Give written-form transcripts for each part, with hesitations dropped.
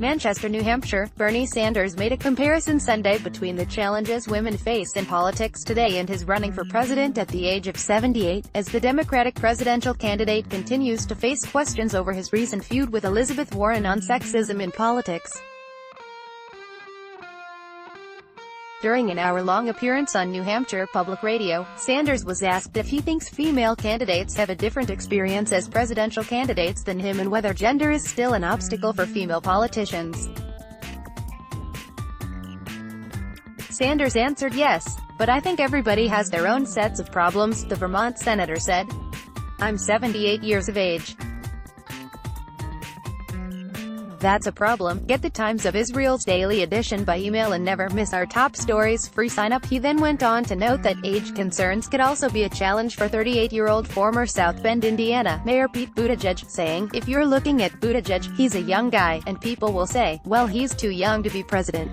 Manchester, New Hampshire, Bernie Sanders made a comparison Sunday between the challenges women face in politics today and his running for president at the age of 78, as the Democratic presidential candidate continues to face questions over his recent feud with Elizabeth Warren on sexism in politics. During an hour-long appearance on New Hampshire Public Radio, Sanders was asked if he thinks female candidates have a different experience as presidential candidates than him and whether gender is still an obstacle for female politicians. Sanders answered yes, but I think everybody has their own sets of problems, the Vermont senator said. I'm 78 years of age. That's a problem. Get the Times of Israel's daily edition by email and never miss our top stories. Free sign up. He then went on to note that age concerns could also be a challenge for 38-year-old former South Bend, Indiana, Mayor Pete Buttigieg, saying, if you're looking at Buttigieg, he's a young guy, and people will say, well, he's too young to be president.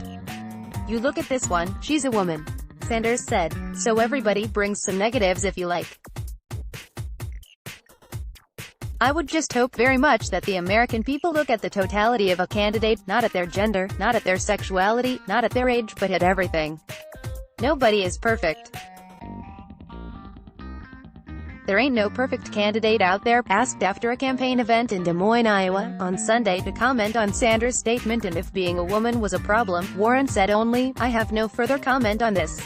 You look at this one, she's a woman. Sanders said. So everybody brings some negatives if you like. I would just hope very much that the American people look at the totality of a candidate, not at their gender, not at their sexuality, not at their age, but at everything. Nobody is perfect. There ain't no perfect candidate out there. Asked after a campaign event in Des Moines, Iowa, on Sunday to comment on Sanders' statement and if being a woman was a problem, Warren said only, I have no further comment on this.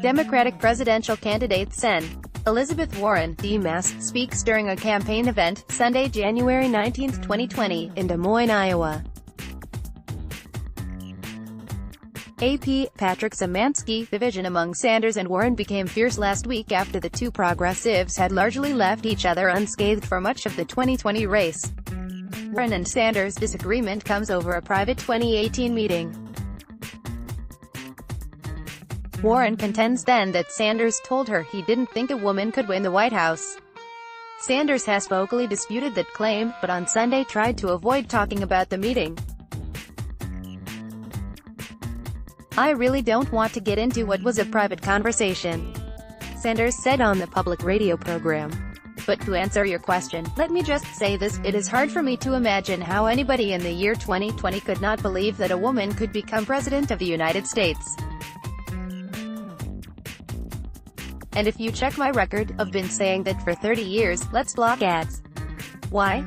Democratic presidential candidate Sen. Elizabeth Warren, D-Mass, speaks during a campaign event, Sunday, January 19, 2020, in Des Moines, Iowa. AP, Patrick Szymanski. Division among Sanders and Warren became fierce last week after the two progressives had largely left each other unscathed for much of the 2020 race. Warren and Sanders' disagreement comes over a private 2018 meeting. Warren contends then that Sanders told her he didn't think a woman could win the White House. Sanders has vocally disputed that claim, but on Sunday tried to avoid talking about the meeting. I really don't want to get into what was a private conversation, Sanders said on the public radio program. But to answer your question, let me just say this, it is hard for me to imagine how anybody in the year 2020 could not believe that a woman could become president of the United States. And if you check my record, I've been saying that for 30 years, let's block ads. Why?